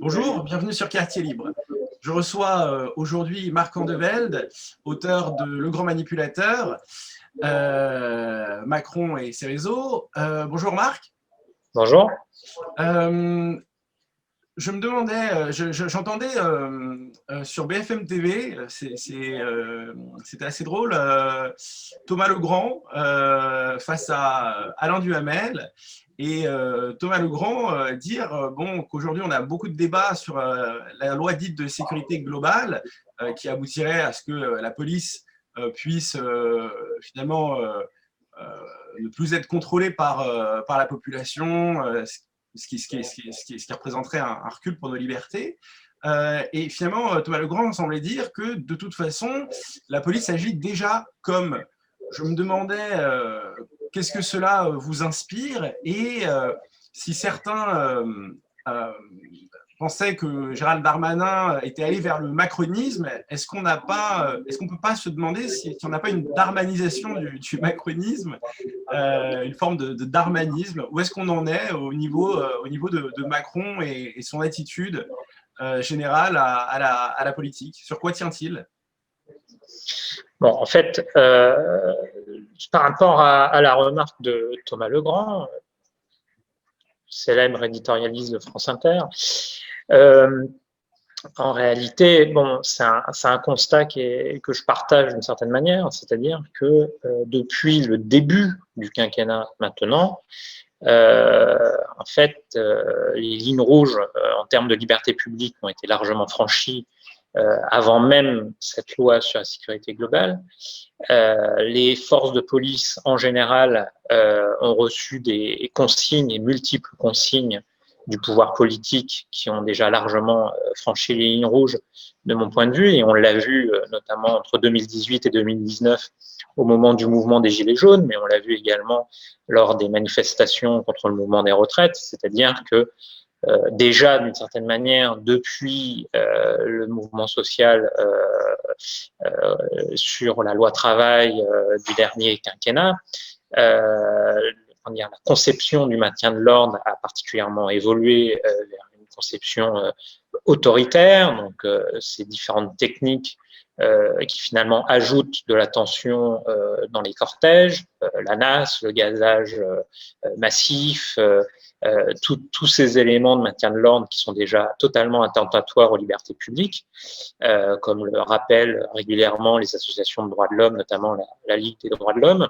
Bonjour, bienvenue sur Quartier Libre. Je reçois aujourd'hui Marc Andevelde, auteur de Le Grand Manipulateur, Macron et ses réseaux. Bonjour Marc. Bonjour. Euh, je me demandais, j'entendais sur BFM TV, c'était assez drôle, Thomas Legrand face à Alain Duhamel. Et Thomas Legrand dire bon, qu'aujourd'hui on a beaucoup de débats sur la loi dite de sécurité globale qui aboutirait à ce que la police puisse finalement ne plus être contrôlée par la population, ce qui représenterait un recul pour nos libertés. Et finalement, Thomas Legrand semblait dire que de toute façon, la police agit déjà comme. Je me demandais qu'est-ce que cela vous inspire et si certains pensaient que Gérald Darmanin était allé vers le macronisme, est-ce qu'on ne peut pas se demander si on n'a pas une darmanisation du macronisme, une forme de darmanisme? Où est-ce qu'on en est au niveau de Macron et son attitude générale à la politique? Sur quoi tient-il? Bon, en fait, par rapport à la remarque de Thomas Legrand, célèbre éditorialiste de France Inter, en réalité, bon, c'est un constat que je partage d'une certaine manière, c'est-à-dire que depuis le début du quinquennat maintenant, en fait, les lignes rouges en termes de liberté publique ont été largement franchies avant même cette loi sur la sécurité globale. Les forces de police en général ont reçu des consignes et multiples consignes du pouvoir politique qui ont déjà largement franchi les lignes rouges de mon point de vue, et on l'a vu notamment entre 2018 et 2019 au moment du mouvement des Gilets jaunes, mais on l'a vu également lors des manifestations contre le mouvement des retraites, c'est-à-dire que déjà d'une certaine manière depuis le mouvement social sur la loi travail du dernier quinquennat, la conception du maintien de l'ordre a particulièrement évolué vers une conception autoritaire, donc ces différentes techniques qui finalement ajoutent de la tension dans les cortèges, la nasse, le gazage massif, tous ces éléments de maintien de l'ordre qui sont déjà totalement attentatoires aux libertés publiques, comme le rappellent régulièrement les associations de droits de l'homme, notamment la Ligue des droits de l'homme.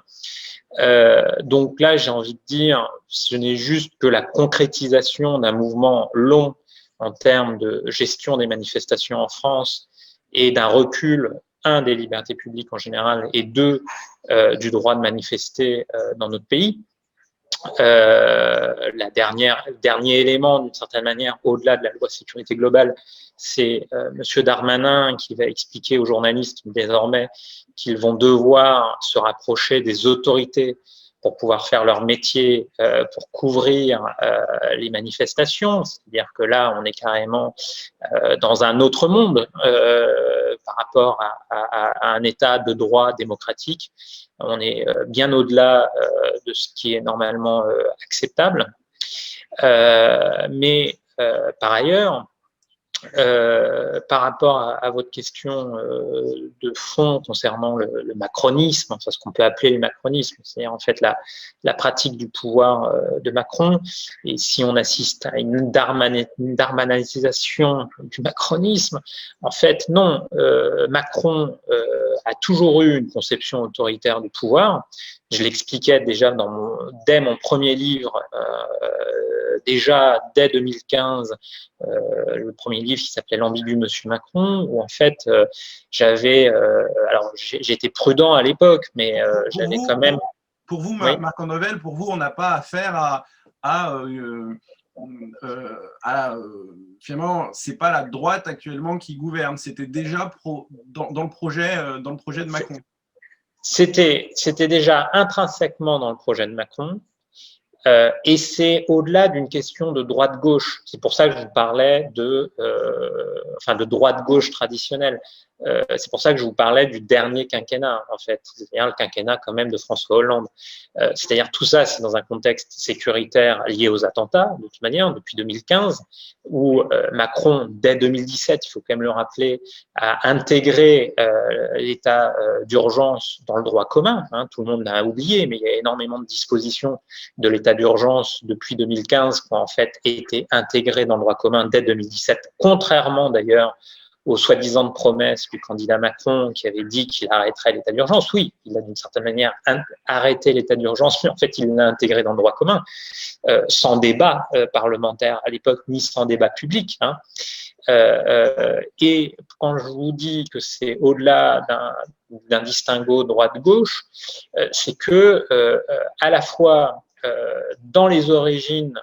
Donc là, j'ai envie de dire, ce n'est juste que la concrétisation d'un mouvement long en termes de gestion des manifestations en France et d'un recul, un, des libertés publiques en général, et deux, du droit de manifester dans notre pays. Le dernier élément, d'une certaine manière, au-delà de la loi sécurité globale, c'est Monsieur Darmanin qui va expliquer aux journalistes désormais qu'ils vont devoir se rapprocher des autorités pour pouvoir faire leur métier, pour couvrir les manifestations. C'est-à-dire que là, on est carrément dans un autre monde par rapport à un état de droit démocratique. On est bien au-delà de ce qui est normalement acceptable. Mais par ailleurs, par rapport à votre question de fond concernant le macronisme, enfin ce qu'on peut appeler le macronisme, c'est-à-dire en fait la pratique du pouvoir de Macron, et si on assiste à une darmanisation du macronisme, en fait non, Macron a toujours eu une conception autoritaire du pouvoir. Je l'expliquais déjà dès mon premier livre, déjà dès 2015, le premier livre qui s'appelait L'ambigu Monsieur Macron, où en fait alors j'étais prudent à l'époque, mais j'avais quand même. Pour vous, Oui. Marc Andevelde, pour vous, on n'a pas affaire finalement, c'est pas la droite actuellement qui gouverne, c'était déjà dans le projet de Macron. C'était déjà intrinsèquement dans le projet de Macron. Et c'est au-delà d'une question de droite-gauche. C'est pour ça que je vous parlais de droite-gauche traditionnelle. C'est pour ça que je vous parlais du dernier quinquennat, en fait, c'est-à-dire le quinquennat quand même de François Hollande. C'est-à-dire tout ça, c'est dans un contexte sécuritaire lié aux attentats, de toute manière, depuis 2015, où Macron, dès 2017, il faut quand même le rappeler, a intégré l'état d'urgence dans le droit commun. Hein, tout le monde l'a oublié, mais il y a énormément de dispositions de l'état d'urgence depuis 2015 qui ont en fait été intégrées dans le droit commun dès 2017, contrairement d'ailleurs aux soi-disant promesses du candidat Macron qui avait dit qu'il arrêterait l'état d'urgence. Oui, il a d'une certaine manière arrêté l'état d'urgence, mais en fait, il l'a intégré dans le droit commun, sans débat parlementaire à l'époque, ni sans débat public. Hein. Et quand je vous dis que c'est au-delà d'un distinguo droite-gauche, c'est que à la fois dans les origines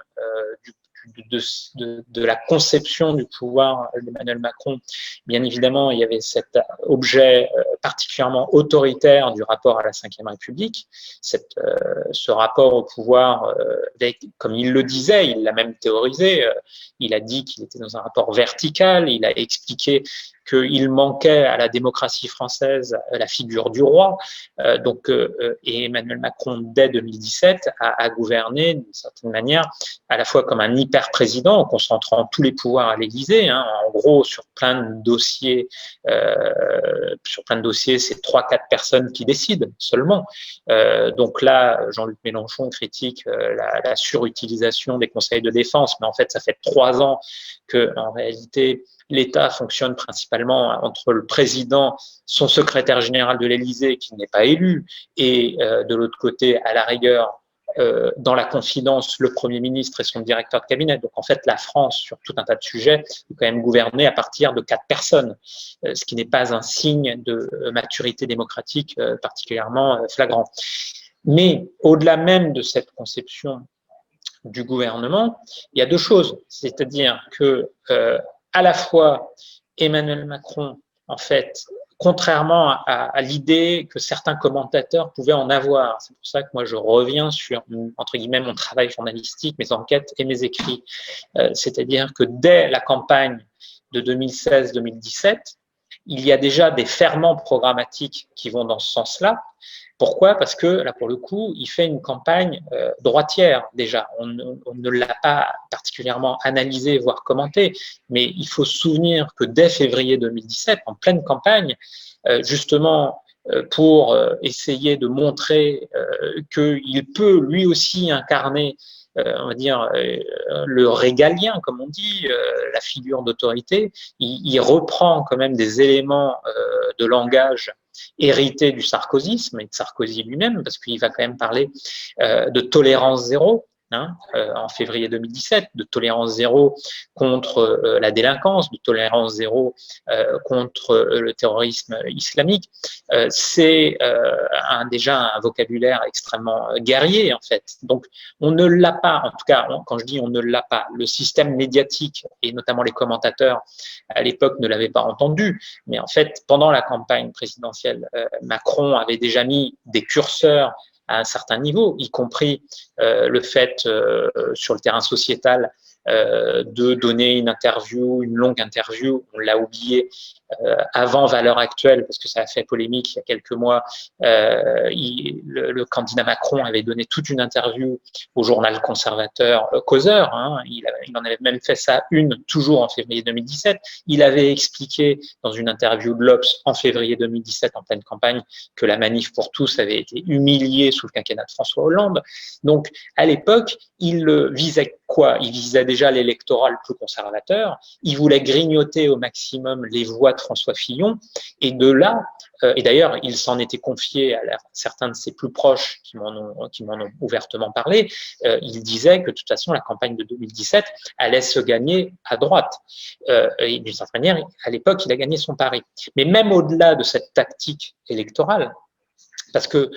de la conception du pouvoir d'Emmanuel Macron, bien évidemment, il y avait cet objet particulièrement autoritaire du rapport à la Ve République, ce rapport au pouvoir, comme il le disait, il l'a même théorisé, il a dit qu'il était dans un rapport vertical, il a expliqué qu'il manquait à la démocratie française la figure du roi. Et Emmanuel Macron, dès 2017, a gouverné d'une certaine manière, à la fois comme un hyper-président, en concentrant tous les pouvoirs à l'Élysée. Hein, en gros, sur plein de dossiers, c'est 3-4 personnes qui décident seulement. Donc là, Jean-Luc Mélenchon critique la surutilisation des conseils de défense, mais en fait, ça fait 3 ans que, en réalité, l'État fonctionne principalement entre le président, son secrétaire général de l'Élysée, qui n'est pas élu, et de l'autre côté, à la rigueur, dans la confidence, le Premier ministre et son directeur de cabinet. Donc en fait, la France, sur tout un tas de sujets, est quand même gouvernée à partir de 4 personnes, ce qui n'est pas un signe de maturité démocratique particulièrement flagrant. Mais au-delà même de cette conception du gouvernement, il y a 2 choses. C'est-à-dire que à la fois Emmanuel Macron, en fait, contrairement à l'idée que certains commentateurs pouvaient en avoir, c'est pour ça que moi je reviens sur, entre guillemets, mon travail journalistique, mes enquêtes et mes écrits, c'est-à-dire que dès la campagne de 2016-2017, il y a déjà des ferments programmatiques qui vont dans ce sens-là. Pourquoi? Parce que là, pour le coup, il fait une campagne droitière déjà. On ne l'a pas particulièrement analysé, voire commenté, mais il faut se souvenir que dès février 2017, en pleine campagne, justement pour essayer de montrer qu'il peut lui aussi incarner on va dire, le régalien, comme on dit, la figure d'autorité, il reprend quand même des éléments de langage hérité du sarkozysme et de Sarkozy lui-même, parce qu'il va quand même parler de tolérance zéro. Hein, en février 2017, de tolérance zéro contre la délinquance, de tolérance zéro contre le terrorisme islamique. C'est déjà un vocabulaire extrêmement guerrier, en fait. Donc, on ne l'a pas, en tout cas, quand je dis on ne l'a pas, le système médiatique, et notamment les commentateurs, à l'époque, ne l'avaient pas entendu. Mais en fait, pendant la campagne présidentielle, Macron avait déjà mis des curseurs à un certain niveau, y compris le fait sur le terrain sociétal de donner une interview, une longue interview, on l'a oublié avant Valeurs Actuelles, parce que ça a fait polémique il y a quelques mois, le candidat Macron avait donné toute une interview au journal conservateur Causeur, hein, il en avait même fait ça toujours en février 2017, il avait expliqué dans une interview de l'Obs en février 2017 en pleine campagne que la manif pour tous avait été humiliée sous le quinquennat de François Hollande. Donc à l'époque, il visait quoi? Il visait déjà l'électorat le plus conservateur, il voulait grignoter au maximum les voix de François Fillon, et de là, et d'ailleurs il s'en était confié à certains de ses plus proches qui m'en ont ouvertement parlé, il disait que de toute façon la campagne de 2017 allait se gagner à droite, et d'une certaine manière à l'époque il a gagné son pari. Mais même au-delà de cette tactique électorale, parce que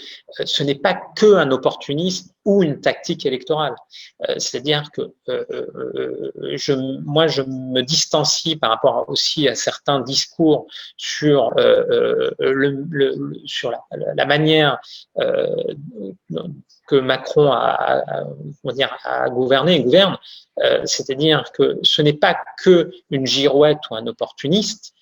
ce n'est pas qu'un opportunisme ou une tactique électorale. C'est-à-dire que moi, je me distancie par rapport aussi à certains discours sur, sur la manière que Macron a gouverné et gouverne. C'est-à-dire que ce n'est pas que une girouette ou un opportuniste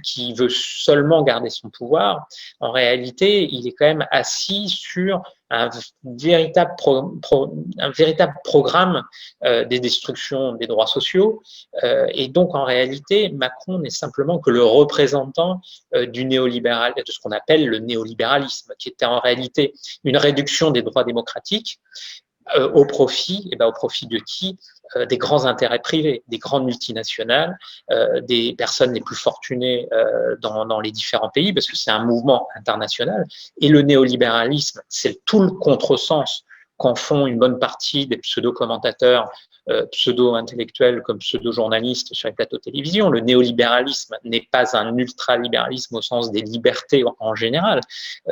qui veut seulement garder son pouvoir. En réalité, il est quand même assis sur un véritable programme des destructions des droits sociaux. Et donc, en réalité, Macron n'est simplement que le représentant du néolibéral, de ce qu'on appelle le néolibéralisme, qui était en réalité une réduction des droits démocratiques au profit de qui? Des grands intérêts privés, des grandes multinationales, des personnes les plus fortunées dans les différents pays, parce que c'est un mouvement international. Et le néolibéralisme, c'est tout le contresens qu'en font une bonne partie des pseudo-commentateurs, pseudo-intellectuels comme pseudo-journalistes sur les plateaux de télévision. Le néolibéralisme n'est pas un ultralibéralisme au sens des libertés en général.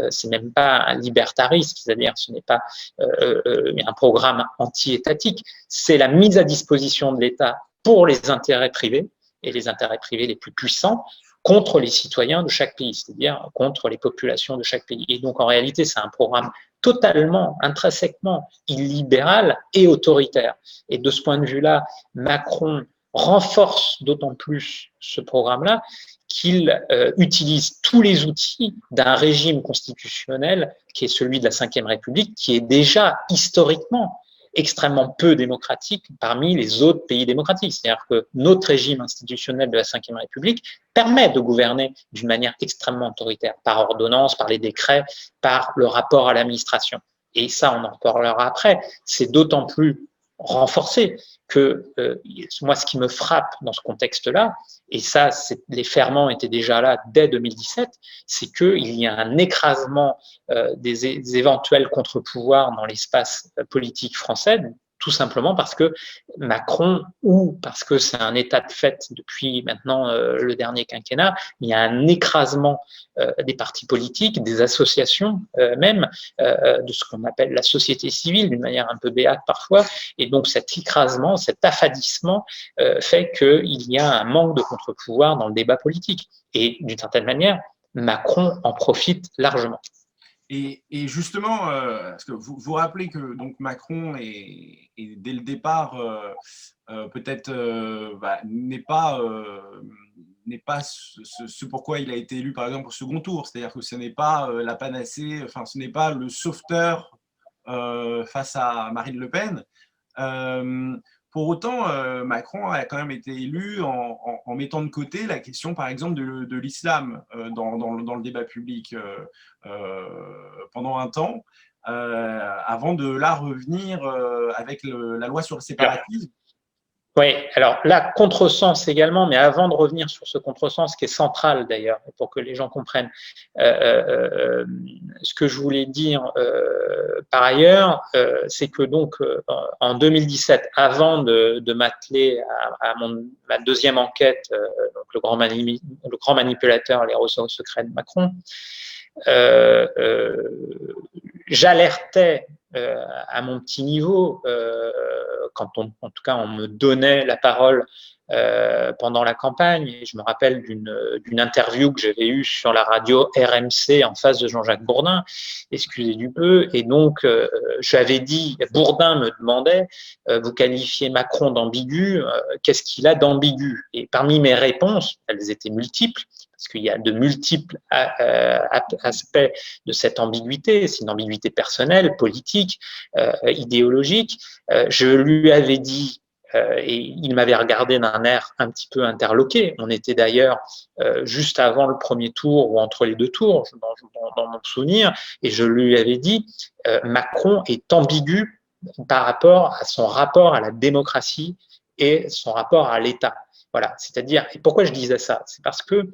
C'est même pas un libertarisme, c'est-à-dire ce n'est pas un programme anti-étatique. C'est la mise à disposition de l'État pour les intérêts privés, et les intérêts privés les plus puissants, contre les citoyens de chaque pays, c'est-à-dire contre les populations de chaque pays. Et donc, en réalité, c'est un programme totalement, intrinsèquement illibéral et autoritaire. Et de ce point de vue-là, Macron renforce d'autant plus ce programme-là qu'il utilise tous les outils d'un régime constitutionnel qui est celui de la Ve République, qui est déjà historiquement extrêmement peu démocratique parmi les autres pays démocratiques. C'est-à-dire que notre régime institutionnel de la Ve République permet de gouverner d'une manière extrêmement autoritaire, par ordonnance, par les décrets, par le rapport à l'administration. Et ça, on en reparlera après. C'est d'autant plus renforcé que moi, ce qui me frappe dans ce contexte-là, et ça, les ferments étaient déjà là dès 2017, c'est qu'il y a un écrasement des éventuels contre-pouvoirs dans l'espace politique français, tout simplement parce que Macron, ou parce que c'est un état de fait depuis maintenant le dernier quinquennat, il y a un écrasement des partis politiques, des associations même, de ce qu'on appelle la société civile, d'une manière un peu béate parfois, et donc cet écrasement, cet affadissement fait qu'il y a un manque de contre-pouvoir dans le débat politique. Et d'une certaine manière, Macron en profite largement. Et justement, parce que vous rappelez que donc Macron est dès le départ peut-être n'est pas ce pourquoi il a été élu par exemple au second tour, c'est-à-dire que ce n'est pas la panacée, enfin ce n'est pas le sauveteur face à Marine Le Pen. Pour autant, Macron a quand même été élu en mettant de côté la question, par exemple, de l'islam dans le débat public pendant un temps, avant de là revenir avec la loi sur le séparatisme. Oui, alors là, contresens également, mais avant de revenir sur ce contresens qui est central d'ailleurs, pour que les gens comprennent, ce que je voulais dire par ailleurs, c'est que donc en 2017, avant de m'atteler à ma deuxième enquête, donc le grand manipulateur, les ressources secrètes de Macron, j'alertais à mon petit niveau, quand en tout cas on me donnait la parole pendant la campagne. Et je me rappelle d'une interview que j'avais eue sur la radio RMC en face de Jean-Jacques Bourdin, excusez du peu, et donc j'avais dit, Bourdin me demandait, vous qualifiez Macron d'ambigu, qu'est-ce qu'il a d'ambigu? Et parmi mes réponses, elles étaient multiples, parce qu'il y a de multiples aspects de cette ambiguïté. C'est une ambiguïté personnelle, politique, idéologique. Je lui avais dit, et il m'avait regardé d'un air un petit peu interloqué. On était d'ailleurs juste avant le premier tour ou entre les deux tours, dans mon souvenir, et je lui avais dit, Macron est ambigu par rapport à son rapport à la démocratie et son rapport à l'État. Voilà, c'est-à-dire, et pourquoi je disais ça? C'est parce que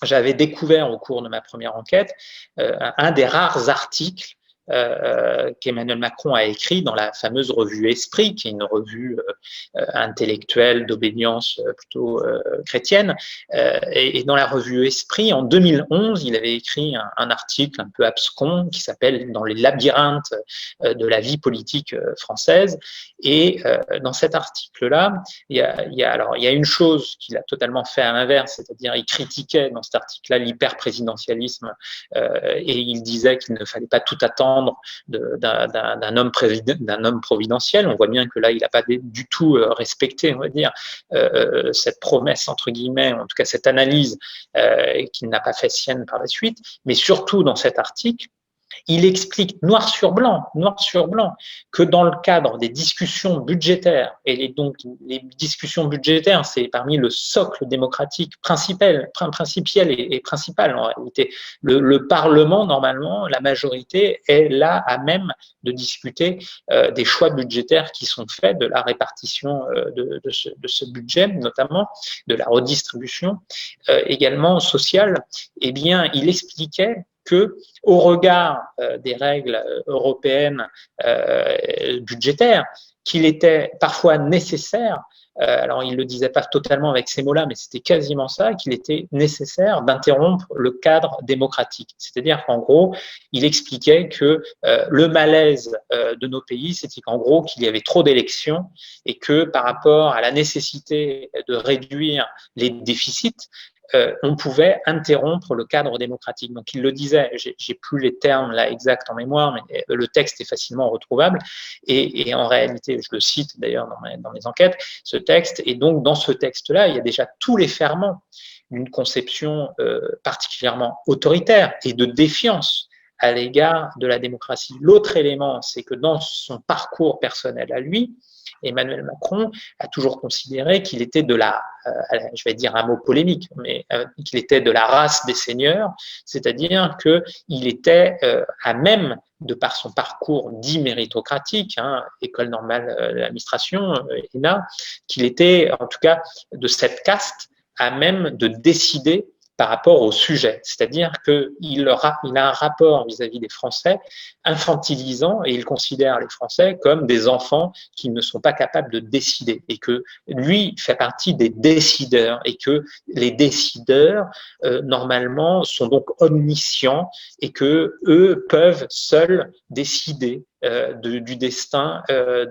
j'avais découvert au cours de ma première enquête un des rares articles qu'Emmanuel Macron a écrit dans la fameuse revue Esprit, qui est une revue intellectuelle d'obédience plutôt chrétienne. Et dans la revue Esprit, en 2011, il avait écrit un article un peu abscon qui s'appelle « Dans les labyrinthes de la vie politique française ». Et dans cet article-là, il y a une chose qu'il a totalement fait à l'inverse, c'est-à-dire il critiquait dans cet article-là l'hyper-présidentialisme et il disait qu'il ne fallait pas tout attendre d'un homme providentiel. On voit bien que là, il n'a pas du tout respecté, on va dire, cette promesse, entre guillemets, en tout cas cette analyse qu'il n'a pas fait sienne par la suite. Mais surtout dans cet article, il explique noir sur blanc, que dans le cadre des discussions budgétaires, et donc les discussions budgétaires, c'est parmi le socle démocratique principal et principal en réalité. Le Parlement, normalement, la majorité est là à même de discuter des choix budgétaires qui sont faits, de la répartition de ce budget, notamment de la redistribution également sociale. Eh bien, il expliquait que, au regard des règles européennes budgétaires, qu'il était parfois nécessaire, alors il ne le disait pas totalement avec ces mots-là, mais c'était quasiment ça, qu'il était nécessaire d'interrompre le cadre démocratique. C'est-à-dire qu'en gros, il expliquait que le malaise de nos pays, c'était qu'en gros, qu'il y avait trop d'élections et que par rapport à la nécessité de réduire les déficits, on pouvait interrompre le cadre démocratique. Donc, il le disait, j'ai plus les termes là exacts en mémoire, mais le texte est facilement retrouvable. Et en réalité, je le cite d'ailleurs dans mes enquêtes, ce texte. Et donc, dans ce texte-là, il y a déjà tous les ferments d'une conception particulièrement autoritaire et de défiance à l'égard de la démocratie. L'autre élément, c'est que dans son parcours personnel à lui, Emmanuel Macron a toujours considéré qu'il était de la, je vais dire un mot polémique, mais qu'il était de la race des seigneurs, c'est-à-dire qu'il était à même, de par son parcours dit méritocratique, École normale d'administration, ENA, qu'il était en tout cas de cette caste à même de décider par rapport au sujet, c'est-à-dire qu'il a un rapport vis-à-vis des Français infantilisant et il considère les Français comme des enfants qui ne sont pas capables de décider et que lui fait partie des décideurs et que les décideurs normalement sont donc omniscients et que eux peuvent seuls décider du destin,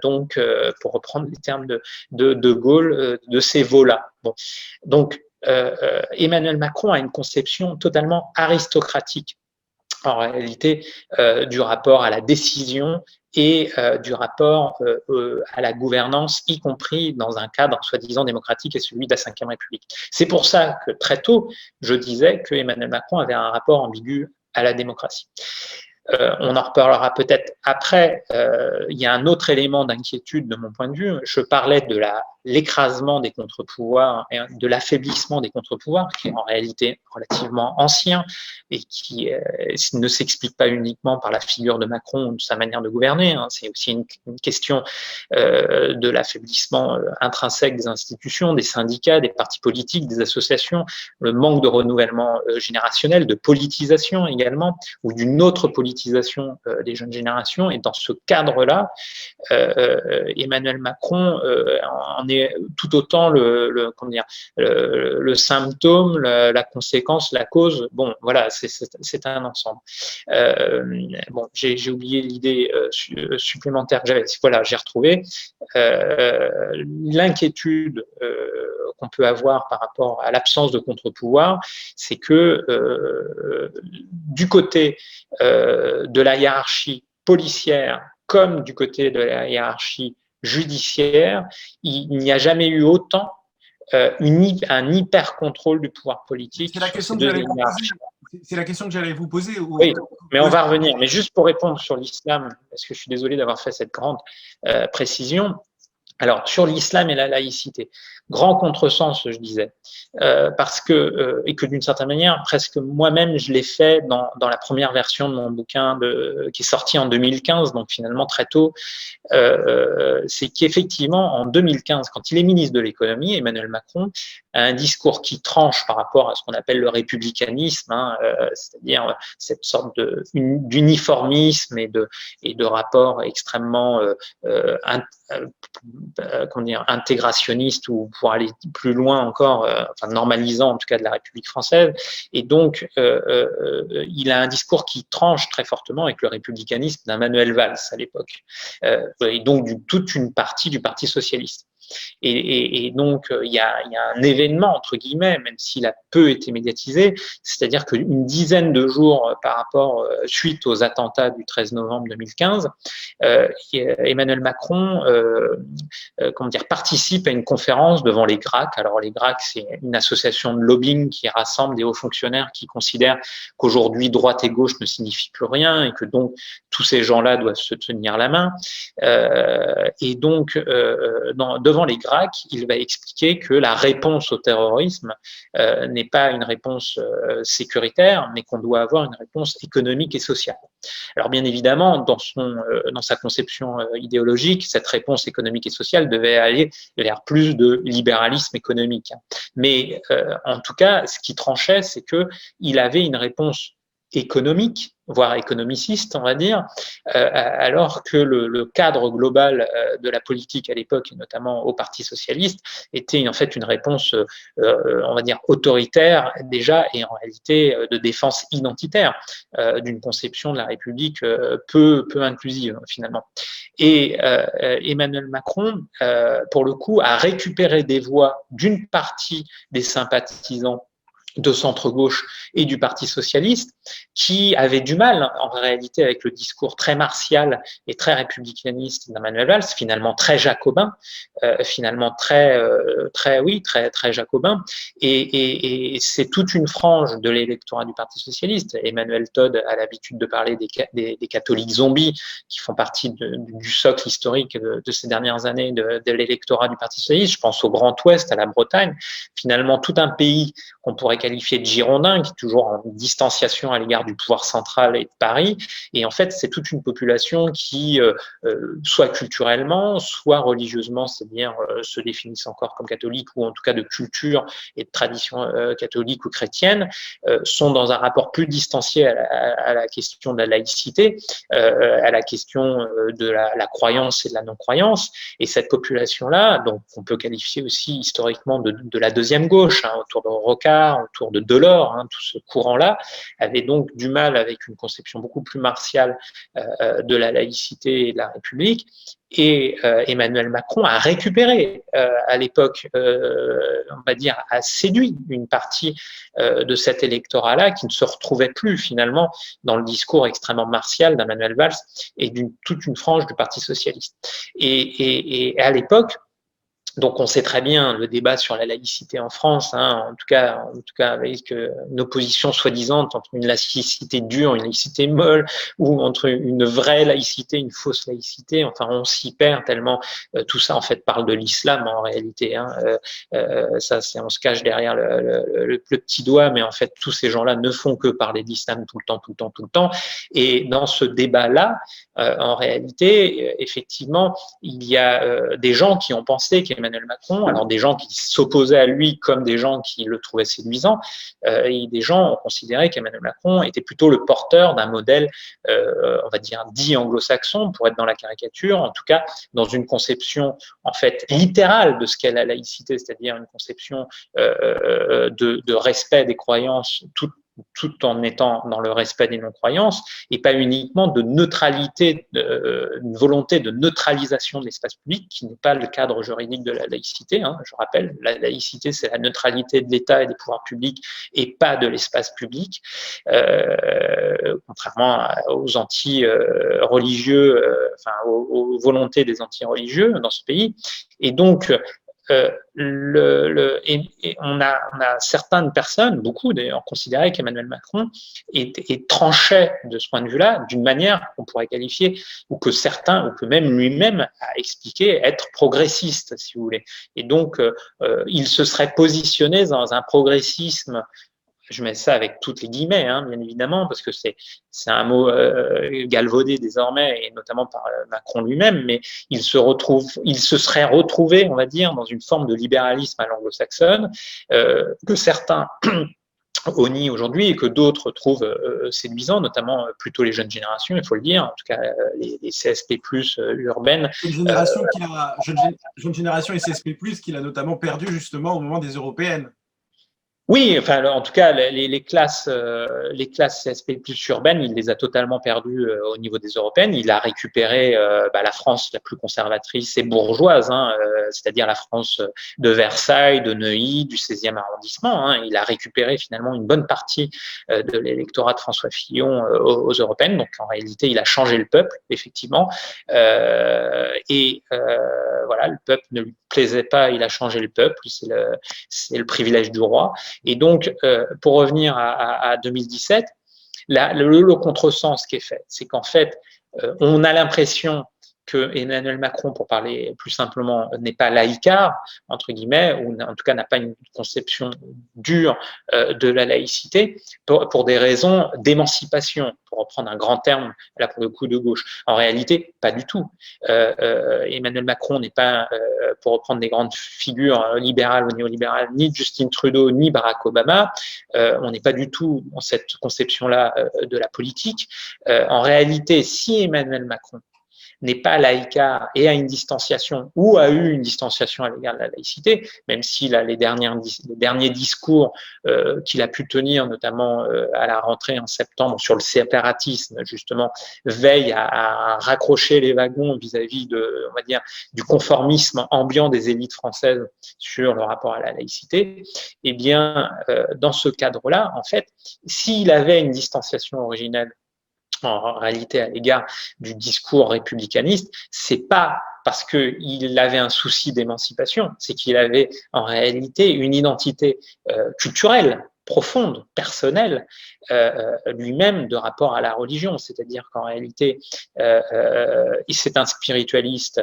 donc pour reprendre les termes de Gaulle, de ces veaux-là. Bon. Donc Emmanuel Macron a une conception totalement aristocratique en réalité du rapport à la décision et du rapport à la gouvernance, y compris dans un cadre soi-disant démocratique et celui de la Ve République. C'est pour ça que très tôt, je disais que Emmanuel Macron avait un rapport ambigu à la démocratie. On en reparlera peut-être après. Il y a un autre élément d'inquiétude de mon point de vue. Je parlais de l'écrasement des contre-pouvoirs et de l'affaiblissement des contre-pouvoirs, qui est en réalité relativement ancien et qui ne s'explique pas uniquement par la figure de Macron ou de sa manière de gouverner. C'est aussi une question de l'affaiblissement intrinsèque des institutions, des syndicats, des partis politiques, des associations, le manque de renouvellement générationnel, de politisation également, ou d'une autre politisation des jeunes générations. Et dans ce cadre-là, Emmanuel Macron en est tout autant le symptôme, la conséquence, la cause. Bon, voilà, c'est un ensemble. Bon, j'ai oublié l'idée supplémentaire que j'avais. Voilà, j'ai retrouvé. L'inquiétude qu'on peut avoir par rapport à l'absence de contre-pouvoir, c'est que du côté de la hiérarchie policière comme du côté de la hiérarchie judiciaire, il n'y a jamais eu autant un hyper-contrôle du pouvoir politique. C'est la question que j'allais vous poser. Oui, mais on va revenir. Mais juste pour répondre sur l'islam, parce que je suis désolé d'avoir fait cette grande précision. Alors, sur l'islam et la laïcité, grand contresens, je disais, parce que, et que d'une certaine manière, presque moi-même, je l'ai fait dans la première version de mon bouquin qui est sorti en 2015, donc finalement très tôt, c'est qu'effectivement, en 2015, quand il est ministre de l'économie, Emmanuel Macron un discours qui tranche par rapport à ce qu'on appelle le républicanisme, hein, c'est-à-dire cette sorte d'uniformisme et de rapport extrêmement comment dire, intégrationniste, ou pour aller plus loin encore, enfin normalisant en tout cas de la République française. Et donc, il a un discours qui tranche très fortement avec le républicanisme d'un Manuel Valls à l'époque, et donc toute une partie du Parti socialiste. Et donc, il y a un événement, entre guillemets, même s'il a peu été médiatisé, c'est-à-dire qu'une dizaine de jours par rapport, suite aux attentats du 13 novembre 2015, Emmanuel Macron comment dire, participe à une conférence devant les GRAC. Alors, les GRAC, c'est une association de lobbying qui rassemble des hauts fonctionnaires qui considèrent qu'aujourd'hui, droite et gauche ne signifient plus rien et que donc tous ces gens-là doivent se tenir la main. Et donc, devant les GRAC, il va expliquer que la réponse au terrorisme n'est pas une réponse sécuritaire, mais qu'on doit avoir une réponse économique et sociale. Alors bien évidemment, dans sa conception idéologique, cette réponse économique et sociale devait aller vers plus de libéralisme économique. Mais en tout cas, ce qui tranchait, c'est qu'il avait une réponse économique, voire économiciste, on va dire, alors que le cadre global de la politique à l'époque, et notamment au Parti socialiste, était en fait une réponse, on va dire, autoritaire déjà, et en réalité de défense identitaire, d'une conception de la République peu inclusive finalement. Et Emmanuel Macron, pour le coup, a récupéré des voix d'une partie des sympathisants de centre-gauche et du Parti socialiste, qui avaient du mal, en réalité, avec le discours très martial et très républicaniste d'Emmanuel Valls, finalement très jacobin, finalement très jacobin. Et c'est toute une frange de l'électorat du Parti socialiste. Emmanuel Todd a l'habitude de parler des catholiques zombies, qui font partie du socle historique de ces dernières années de l'électorat du Parti socialiste. Je pense au Grand Ouest, à la Bretagne. Finalement, tout un pays qu'on pourrait qualifié de girondin, qui est toujours en distanciation à l'égard du pouvoir central et de Paris. Et en fait, c'est toute une population qui, soit culturellement, soit religieusement, c'est-à-dire se définissent encore comme catholiques, ou en tout cas de culture et de tradition catholique ou chrétienne, sont dans un rapport plus distancié à la question de la laïcité, à la question de la croyance et de la non-croyance. Et cette population-là, donc on peut qualifier aussi historiquement de la deuxième gauche, hein, autour de Rocard, autour de Delors, hein, tout ce courant-là, avait donc du mal avec une conception beaucoup plus martiale de la laïcité et de la République. Et Emmanuel Macron a récupéré à l'époque, on va dire, a séduit une partie de cet électorat-là qui ne se retrouvait plus finalement dans le discours extrêmement martial d'Emmanuel Valls et toute une frange du Parti socialiste. Et à l'époque, donc on sait très bien le débat sur la laïcité en France, hein, en tout cas avec une opposition soi-disant entre une laïcité dure, une laïcité molle, ou entre une vraie laïcité, une fausse laïcité. Enfin, on s'y perd tellement tout ça en fait parle de l'islam en réalité. Hein, ça, on se cache derrière le petit doigt, mais en fait tous ces gens-là ne font que parler d'islam tout le temps. Et dans ce débat-là, en réalité, effectivement, il y a des gens qui ont pensé qu'Emmanuel Macron, alors des gens qui s'opposaient à lui comme des gens qui le trouvaient séduisant, et des gens ont considéré qu'Emmanuel Macron était plutôt le porteur d'un modèle, on va dire, dit anglo-saxon, pour être dans la caricature, en tout cas dans une conception en fait littérale de ce qu'est la laïcité, c'est-à-dire une conception de respect des croyances, tout en étant dans le respect des non-croyances, et pas uniquement de neutralité, une volonté de neutralisation de l'espace public, qui n'est pas le cadre juridique de la laïcité. Hein. Je rappelle, la laïcité, c'est la neutralité de l'État et des pouvoirs publics, et pas de l'espace public, contrairement aux anti-religieux, enfin aux volontés des anti-religieux dans ce pays. Et donc, on a certaines personnes, beaucoup d'ailleurs, considéraient qu'Emmanuel Macron tranchait de ce point de vue-là d'une manière qu'on pourrait qualifier, ou que certains, ou que même lui-même a expliqué être progressiste, si vous voulez. Et donc, il se serait positionné dans un progressisme je mets ça avec toutes les guillemets, hein, bien évidemment, parce que c'est un mot galvaudé désormais, et notamment par Macron lui-même, mais il se serait retrouvé, on va dire, dans une forme de libéralisme à l'anglo-saxonne, que certains honnie aujourd'hui et que d'autres trouvent séduisant, notamment plutôt les jeunes générations, il faut le dire, en tout cas les CSP+ urbaines. Jeune génération et CSP+, qu'il a notamment perdu justement au moment des européennes. Oui, enfin, en tout cas, les classes CSP+ urbaines, il les a totalement perdues au niveau des européennes. Il a récupéré la France la plus conservatrice et bourgeoise, hein, c'est-à-dire la France de Versailles, de Neuilly, du 16e arrondissement. Hein. Il a récupéré finalement une bonne partie de l'électorat de François Fillon aux européennes. Donc, en réalité, il a changé le peuple, effectivement. Voilà, le peuple ne lui plaisait pas, il a changé le peuple. C'est le privilège du roi. Et donc, pour revenir à 2017, le contresens qui est fait, c'est qu'en fait, on a l'impression que Emmanuel Macron, pour parler plus simplement, n'est pas laïcard, entre guillemets, ou en tout cas n'a pas une conception dure de la laïcité, pour des raisons d'émancipation, pour reprendre un grand terme, là pour le coup de gauche. En réalité, pas du tout. Emmanuel Macron n'est pas, pour reprendre des grandes figures libérales ou néolibérales, ni Justin Trudeau, ni Barack Obama. On n'est pas du tout dans cette conception-là de la politique. En réalité, si Emmanuel Macron n'est pas laïcard et a une distanciation ou a eu une distanciation à l'égard de la laïcité, même si là, les derniers discours qu'il a pu tenir, notamment à la rentrée en septembre sur le séparatisme, justement, veillent à raccrocher les wagons vis-à-vis on va dire, du conformisme ambiant des élites françaises sur le rapport à la laïcité, eh bien, dans ce cadre-là, en fait, s'il avait une distanciation originelle en réalité à l'égard du discours républicaniste, c'est pas parce qu'il avait un souci d'émancipation, c'est qu'il avait en réalité une identité culturelle profonde, personnelle, lui-même de rapport à la religion. C'est-à-dire qu'en réalité, c'est un spiritualiste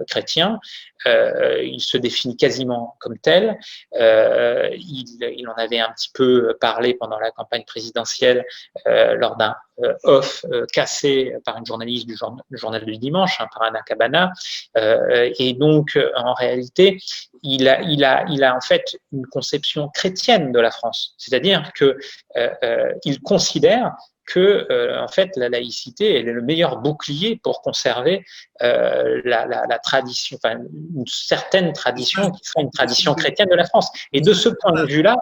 chrétien, il se définit quasiment comme tel. Il en avait un petit peu parlé pendant la campagne présidentielle lors d'un off cassé par une journaliste du journal du dimanche, hein, par Anna Cabana. Et donc, en réalité, il a en fait une conception chrétienne de la France. C'est-à-dire qu'il considère que en fait la laïcité est le meilleur bouclier pour conserver la tradition, enfin une certaine tradition qui serait une tradition chrétienne de la France. Et de ce point de vue-là,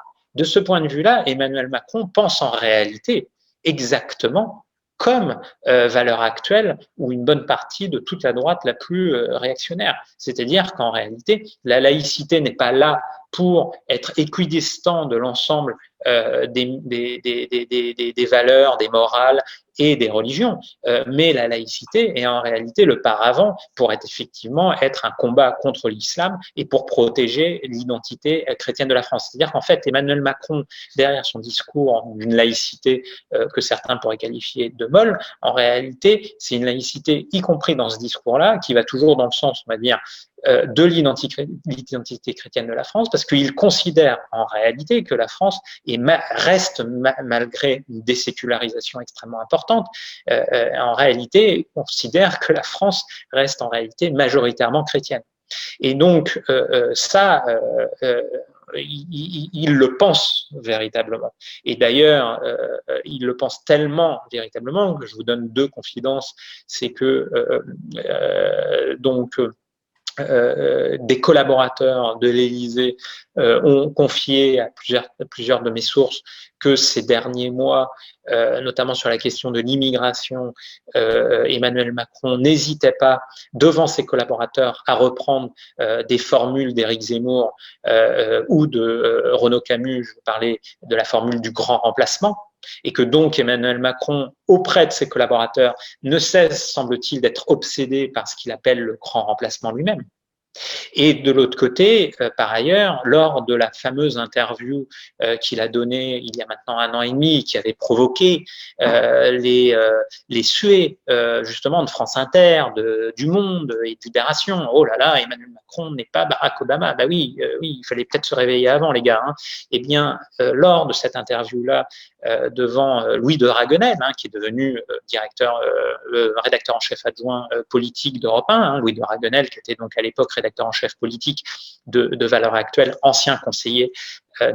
Emmanuel Macron pense en réalité exactement comme valeur actuelle ou une bonne partie de toute la droite la plus réactionnaire. C'est-à-dire qu'en réalité, la laïcité n'est pas là pour être équidistant de l'ensemble des valeurs, des morales et des religions, mais la laïcité est en réalité le paravent pour effectivement être un combat contre l'islam et pour protéger l'identité chrétienne de la France. C'est-à-dire qu'en fait, Emmanuel Macron, derrière son discours d'une laïcité que certains pourraient qualifier de molle, en réalité, c'est une laïcité, y compris dans ce discours-là, qui va toujours dans le sens, on va dire, de l'identité chrétienne de la France, parce qu'il considère en réalité que la France reste, malgré une désécularisation extrêmement importante, en réalité, considère que la France reste en réalité majoritairement chrétienne. Et donc, il le pense véritablement. Et d'ailleurs, il le pense tellement véritablement que je vous donne deux confidences. C'est que des collaborateurs de l'Élysée ont confié à plusieurs de mes sources que ces derniers mois, notamment sur la question de l'immigration, Emmanuel Macron n'hésitait pas, devant ses collaborateurs, à reprendre des formules d'Éric Zemmour ou de Renaud Camus. Je parlais de la formule du grand remplacement, et que donc Emmanuel Macron, auprès de ses collaborateurs, ne cesse, semble-t-il, d'être obsédé par ce qu'il appelle le grand remplacement lui-même. Et de l'autre côté, par ailleurs, lors de la fameuse interview qu'il a donnée il y a maintenant 1 an et demi, qui avait provoqué les suées justement de France Inter, du Monde et de Libération. Oh là là, Emmanuel Macron n'est pas Barack Obama. Bah oui, oui, il fallait peut-être se réveiller avant, les gars. Hein. Eh bien, lors de cette interview-là, devant Louis de Raguenel, hein, qui est devenu rédacteur en chef adjoint politique d'Europe 1, hein, Louis de Raguenel, qui était donc à l'époque rédacteur en chef politique de Valeurs Actuelles, ancien conseiller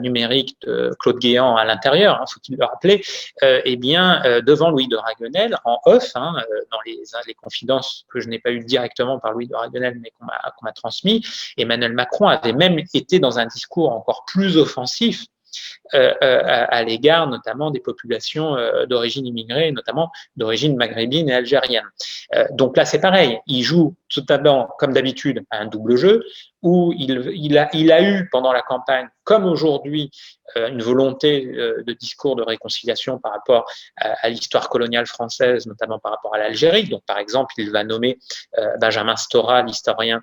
numérique de Claude Guéant à l'intérieur, hein, faut-il le rappeler, eh bien, devant Louis de Raguenel, en off, hein, dans les confidences que je n'ai pas eues directement par Louis de Raguenel, mais qu'on m'a transmis, Emmanuel Macron avait même été dans un discours encore plus offensif à l'égard notamment des populations d'origine immigrée, notamment d'origine maghrébine et algérienne. Donc là, c'est pareil, il joue tout d'abord, comme d'habitude, un double jeu, où il a eu pendant la campagne, comme aujourd'hui, une volonté de discours de réconciliation par rapport à l'histoire coloniale française, notamment par rapport à l'Algérie. Donc, par exemple, il va nommer Benjamin Stora, l'historien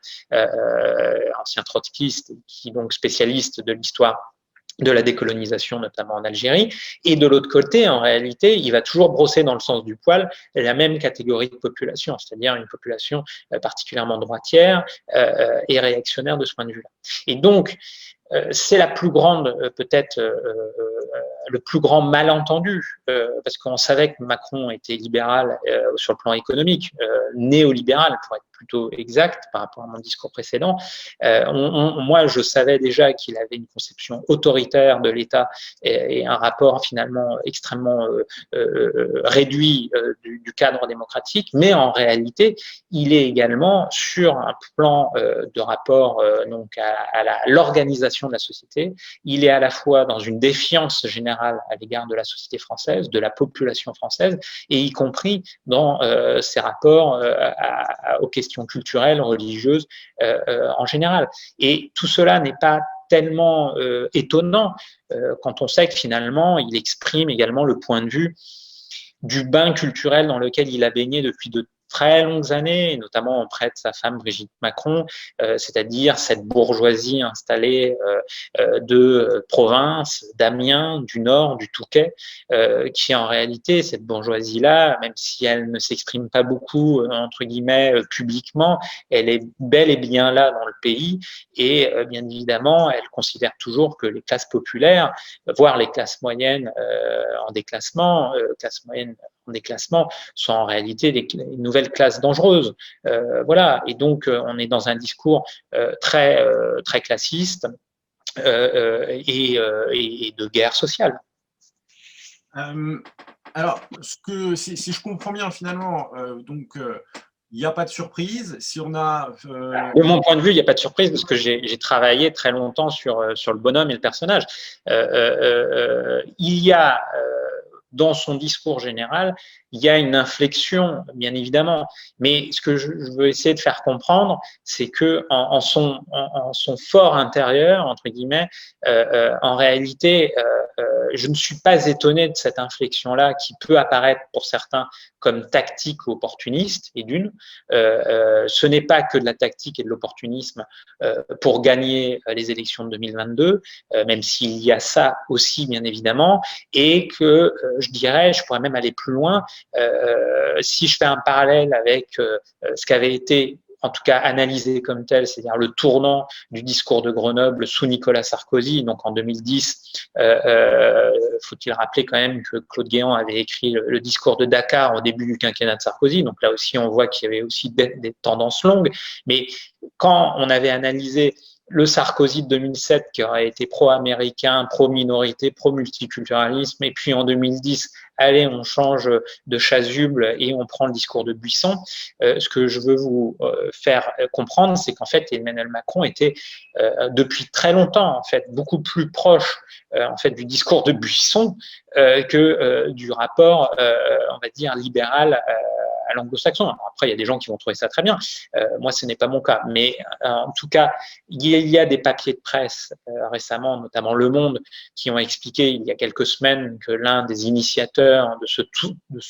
ancien trotskiste, qui donc spécialiste de l'histoire de la décolonisation, notamment en Algérie. Et de l'autre côté, en réalité, il va toujours brosser dans le sens du poil la même catégorie de population, c'est-à-dire une population particulièrement droitière et réactionnaire de ce point de vue-là. Et donc, c'est la plus grande, peut-être, le plus grand malentendu, parce qu'on savait que Macron était libéral sur le plan économique, néolibéral, pour être plutôt exact par rapport à mon discours précédent. Moi, je savais déjà qu'il avait une conception autoritaire de l'État et un rapport finalement extrêmement réduit du cadre démocratique, mais en réalité, il est également sur un plan de rapport donc à l'organisation de la société. Il est à la fois dans une défiance générale à l'égard de la société française, de la population française, et y compris dans ses rapports aux questions culturelles, religieuses en général. Et tout cela n'est pas tellement étonnant quand on sait que finalement, il exprime également le point de vue du bain culturel dans lequel il a baigné depuis de très longues années, notamment auprès de sa femme Brigitte Macron, c'est-à-dire cette bourgeoisie installée de province, d'Amiens, du Nord, du Touquet, qui en réalité, cette bourgeoisie-là, même si elle ne s'exprime pas beaucoup, entre guillemets, publiquement, elle est bel et bien là dans le pays et bien évidemment, elle considère toujours que les classes populaires, voire les classes moyennes en déclassement, classes moyennes en déclassement, sont en réalité des nouvelles classes dangereuses. Voilà, et donc on est dans un discours très classiste et de guerre sociale. Alors, si je comprends bien, finalement, donc il n'y a pas de surprise. Si on a, de mon point de vue, il n'y a pas de surprise parce que j'ai travaillé très longtemps sur le bonhomme et le personnage. Il y a dans son discours général, il y a une inflexion, bien évidemment. Mais ce que je veux essayer de faire comprendre, c'est que en son fort intérieur, entre guillemets, en réalité, je ne suis pas étonné de cette inflexion-là qui peut apparaître pour certains comme tactique ou opportuniste, et d'une. Ce n'est pas que de la tactique et de l'opportunisme pour gagner les élections de 2022, même s'il y a ça aussi, bien évidemment, et que je dirais, je pourrais même aller plus loin, si je fais un parallèle avec ce qu'avait été en tout cas analysé comme tel, c'est-à-dire le tournant du discours de Grenoble sous Nicolas Sarkozy, donc en 2010, faut-il rappeler quand même que Claude Guéant avait écrit le discours de Dakar au début du quinquennat de Sarkozy, donc là aussi on voit qu'il y avait aussi des tendances longues, mais quand on avait analysé le Sarkozy de 2007 qui aurait été pro-américain, pro-minorité, pro-multiculturalisme, et puis en 2010, allez, on change de chasuble et on prend le discours de Buisson. Ce que je veux vous faire comprendre, c'est qu'en fait, Emmanuel Macron était depuis très longtemps, en fait, beaucoup plus proche en fait, du discours de Buisson que du rapport, on va dire, libéral à l'anglo-saxon. Après, il y a des gens qui vont trouver ça très bien. Moi, ce n'est pas mon cas. Mais en tout cas, il y a des papiers de presse récemment, notamment Le Monde, qui ont expliqué il y a quelques semaines que l'un des initiateurs de ce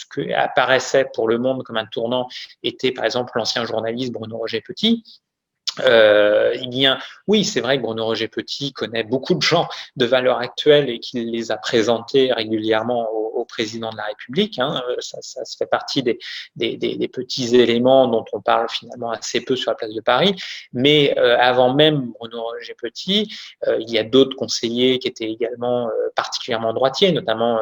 que apparaissait pour Le Monde comme un tournant était, par exemple, l'ancien journaliste Bruno Roger Petit. Eh bien, oui, c'est vrai que Bruno Roger Petit connaît beaucoup de gens de valeur actuelle et qu'il les a présentés régulièrement au président de la République. Hein. Ça fait partie des petits éléments dont on parle finalement assez peu sur la place de Paris. Mais avant même Bruno Roger Petit, il y a d'autres conseillers qui étaient également particulièrement droitiers, notamment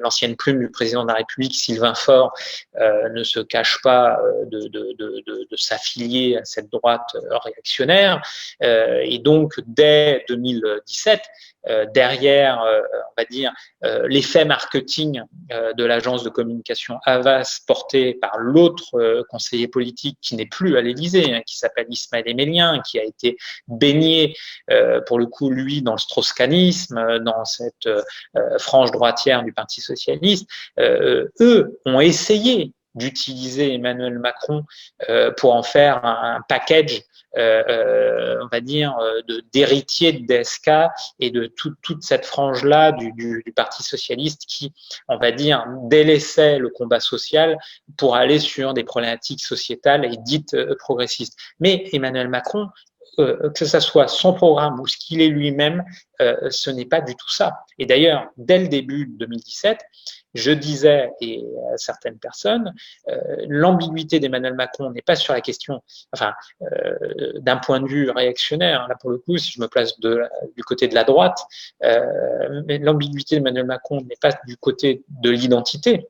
l'ancienne plume du président de la République, Sylvain Faure, ne se cache pas de s'affilier à cette droite réactionnaire. Et donc, dès 2017, derrière, on va dire, l'effet marketing de l'agence de communication Havas porté par l'autre conseiller politique qui n'est plus à l'Élysée, hein, qui s'appelle Ismaël Emelien, qui a été baigné, pour le coup, lui, dans le strauss-kahnisme, dans cette frange droitière du Parti socialiste, eux ont essayé d'utiliser Emmanuel Macron pour en faire un package, on va dire, d'héritier de DSK et de toute cette frange-là du Parti socialiste qui, on va dire, délaissait le combat social pour aller sur des problématiques sociétales et dites progressistes. Mais Emmanuel Macron, que ce soit son programme ou ce qu'il est lui-même, ce n'est pas du tout ça. Et d'ailleurs, dès le début de 2017, je disais et à certaines personnes, l'ambiguïté d'Emmanuel Macron n'est pas sur la question, enfin, d'un point de vue réactionnaire. Là, pour le coup, si je me place du côté de la droite, mais l'ambiguïté d'Emmanuel Macron n'est pas du côté de l'identité.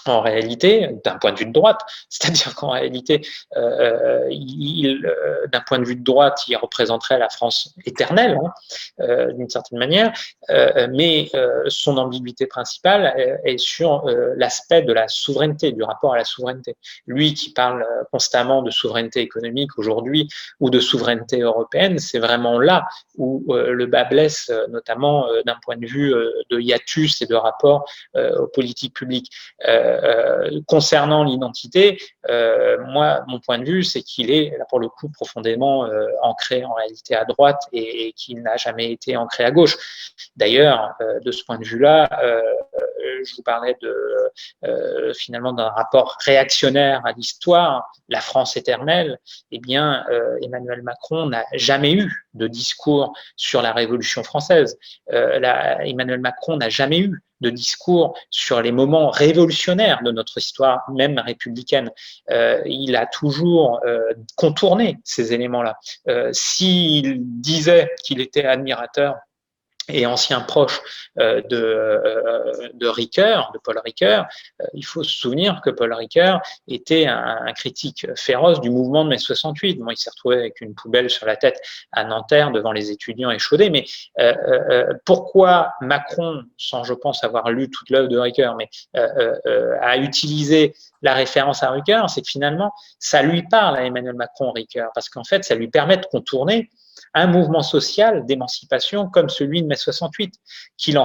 En réalité, d'un point de vue de droite, c'est-à-dire qu'en réalité, d'un point de vue de droite, il représenterait la France éternelle, hein, d'une certaine manière, mais son ambiguïté principale est sur l'aspect de la souveraineté, du rapport à la souveraineté. Lui qui parle constamment de souveraineté économique aujourd'hui ou de souveraineté européenne, c'est vraiment là où le bas blesse, notamment d'un point de vue de hiatus et de rapport aux politiques publiques. Concernant l'identité, moi, mon point de vue, c'est qu'il est, là, pour le coup, profondément ancré en réalité à droite et qu'il n'a jamais été ancré à gauche. D'ailleurs, de ce point de vue-là, je vous parlais finalement d'un rapport réactionnaire à l'histoire, la France éternelle. Eh bien, Emmanuel Macron n'a jamais eu de discours sur la Révolution française. Emmanuel Macron n'a jamais eu de discours sur les moments révolutionnaires de notre histoire, même républicaine. Il a toujours contourné ces éléments-là. S'il disait qu'il était admirateur et ancien proche de Ricoeur, de Paul Ricoeur, il faut se souvenir que Paul Ricoeur était un critique féroce du mouvement de mai 68. Bon, il s'est retrouvé avec une poubelle sur la tête à Nanterre devant les étudiants échaudés, mais pourquoi Macron, sans je pense avoir lu toute l'œuvre de Ricoeur, mais a utilisé la référence à Ricoeur, c'est que finalement, ça lui parle à Emmanuel Macron, Ricoeur, parce qu'en fait, ça lui permet de contourner un mouvement social d'émancipation comme celui de mai 68, qu'il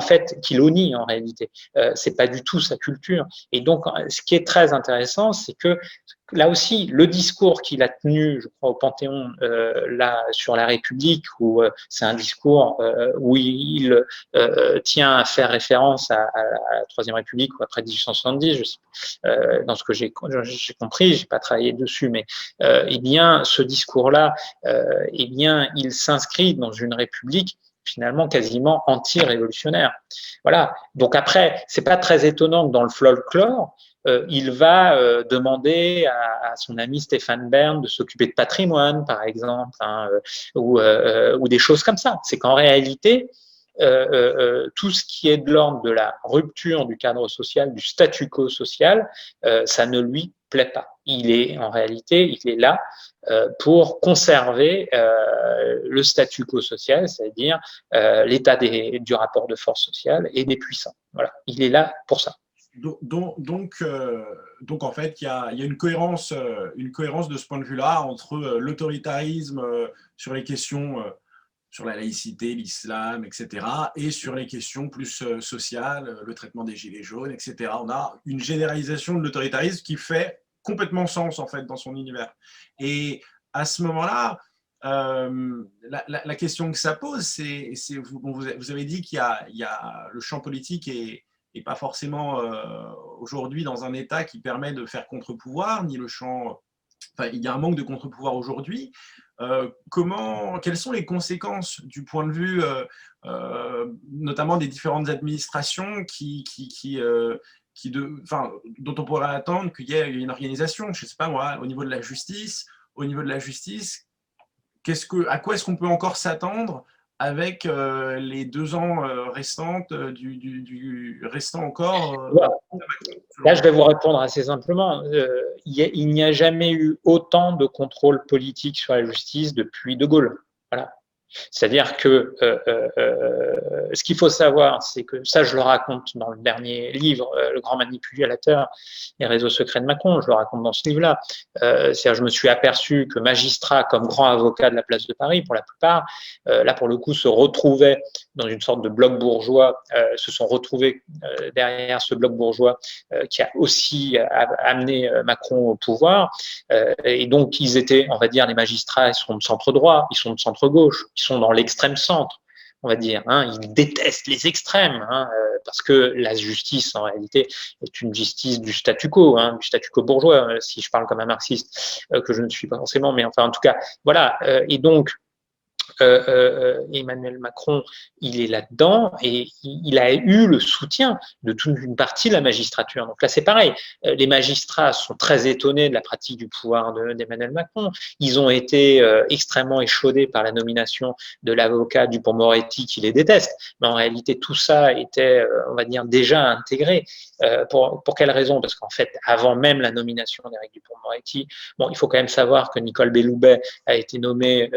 nie en réalité. C'est pas du tout sa culture. Et donc, ce qui est très intéressant, c'est que là aussi, le discours qu'il a tenu, je crois, au Panthéon, là, sur la République, où c'est un discours où il tient à faire référence à la Troisième République ou après 1870, je sais, dans ce que j'ai compris, j'ai pas travaillé dessus, mais eh bien, ce discours-là, eh bien, il s'inscrit dans une République finalement quasiment anti-révolutionnaire. Voilà. Donc après, c'est pas très étonnant que dans le folklore, il va demander à son ami Stéphane Bern de s'occuper de patrimoine, par exemple, hein, ou des choses comme ça. C'est qu'en réalité, tout ce qui est de l'ordre de la rupture du cadre social, du statu quo social, ça ne lui plaît pas. En réalité, il est là pour conserver le statu quo social, c'est-à-dire l'état du rapport de force sociale et des puissants. Voilà, il est là pour ça. Donc en fait, il y a une cohérence de ce point de vue-là entre l'autoritarisme sur les questions, sur la laïcité, l'islam, etc., et sur les questions plus sociales, le traitement des gilets jaunes, etc. On a une généralisation de l'autoritarisme qui fait complètement sens en fait dans son univers. Et à ce moment-là, la question que ça pose, c'est vous avez dit qu'il y a le champ politique et pas forcément aujourd'hui dans un État qui permet de faire contre-pouvoir, ni le champ. Enfin, il y a un manque de contre-pouvoir aujourd'hui. quelles sont les conséquences du point de vue notamment des différentes administrations dont on pourrait attendre qu'il y ait une organisation, je ne sais pas moi, au niveau de la justice, à quoi est-ce qu'on peut encore s'attendre avec les 2 ans restantes du restant encore Là, je vais vous répondre assez simplement. Il n'y a jamais eu autant de contrôle politique sur la justice depuis De Gaulle. Voilà. C'est-à-dire que ce qu'il faut savoir, c'est que ça, je le raconte dans le dernier livre, Le grand manipulateur, les réseaux secrets de Macron, je le raconte dans ce livre-là. C'est-à-dire, je me suis aperçu que magistrats comme grands avocats de la place de Paris, pour la plupart, là, pour le coup, se retrouvaient dans une sorte de bloc bourgeois, se sont retrouvés derrière ce bloc bourgeois qui a aussi amené Macron au pouvoir. Et donc, ils étaient, on va dire, les magistrats, ils sont de centre droit, ils sont de centre gauche, ils sont dans l'extrême centre, on va dire. Ils détestent les extrêmes, parce que la justice, en réalité, est une justice du statu quo, du statu quo bourgeois, si je parle comme un marxiste, que je ne suis pas forcément, mais enfin, en tout cas, voilà. Et donc, Emmanuel Macron, il est là-dedans et il a eu le soutien de toute une partie de la magistrature. Donc là, c'est pareil. Les magistrats sont très étonnés de la pratique du pouvoir d'Emmanuel Macron. Ils ont été extrêmement échaudés par la nomination de l'avocat Dupond-Moretti qui les déteste. Mais en réalité, tout ça était, on va dire, déjà intégré. Pour quelle raison? Parce qu'en fait, avant même la nomination d'Éric Dupond-Moretti, bon, il faut quand même savoir que Nicole Belloubet a été nommée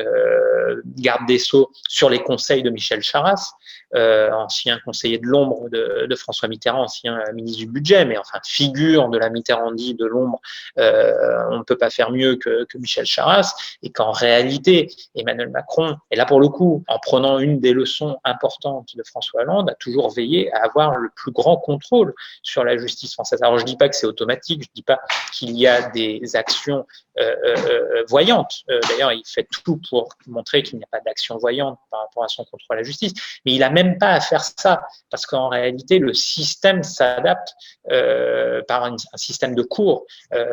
garde des Sceaux sur les conseils de Michel Charasse, ancien conseiller de l'ombre de François Mitterrand, ancien ministre du budget, mais enfin figure de la Mitterrandie de l'ombre, on ne peut pas faire mieux que Michel Charasse, et qu'en réalité, Emmanuel Macron, et là pour le coup, en prenant une des leçons importantes de François Hollande, a toujours veillé à avoir le plus grand contrôle sur la justice française. Alors je ne dis pas que c'est automatique, je ne dis pas qu'il y a des actions voyantes. D'ailleurs, il fait tout pour montrer qu'il n'y a pas d'action voyante par rapport à son contrôle à la justice, mais il n'a même pas à faire ça, parce qu'en réalité, le système s'adapte par un système de cours,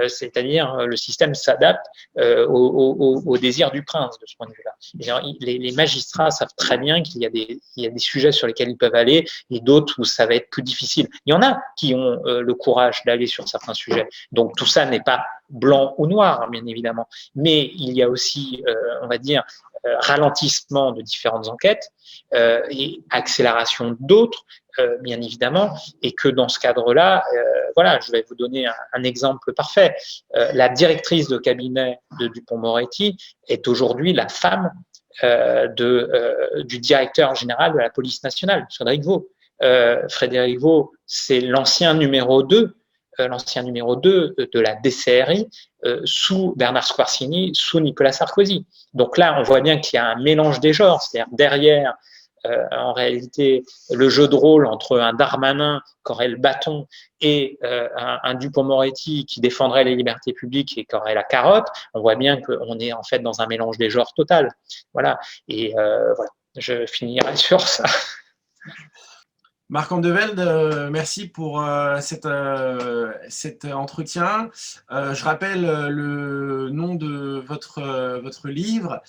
c'est-à-dire le système s'adapte au désir du prince, de ce point de vue-là. Les magistrats savent très bien qu'il y a des sujets sur lesquels ils peuvent aller et d'autres où ça va être plus difficile. Il y en a qui ont le courage d'aller sur certains sujets. Donc tout ça n'est pas blanc ou noir, bien évidemment, mais il y a aussi, on va dire, ralentissement de différentes enquêtes et accélération d'autres, bien évidemment, et que dans ce cadre-là, voilà, je vais vous donner un exemple parfait. La directrice de cabinet de Dupond-Moretti est aujourd'hui la femme du directeur général de la police nationale, Frédéric Veau. Frédéric Veau, c'est l'ancien numéro 2 de la DCRI sous Bernard Squarcini, sous Nicolas Sarkozy. Donc là, on voit bien qu'il y a un mélange des genres, c'est-à-dire derrière, en réalité, le jeu de rôle entre un Darmanin qui aurait le bâton et un Dupond-Moretti qui défendrait les libertés publiques et qui aurait la carotte, on voit bien qu'on est en fait dans un mélange des genres total. Voilà. Et voilà, je finirai sur ça. Marc Andevelde, merci pour cet entretien. Je rappelle le nom de votre livre,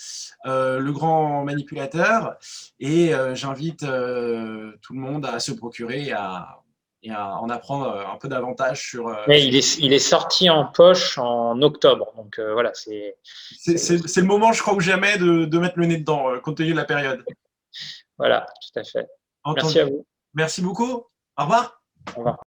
Le grand manipulateur, et j'invite tout le monde à se procurer et à en apprendre un peu davantage sur… Mais il est sorti en poche en octobre, donc voilà, c'est le moment, je crois, ou jamais de mettre le nez dedans, compte tenu de la période. Voilà, tout à fait. Entendu. Merci à vous. Merci beaucoup. Au revoir. Au revoir.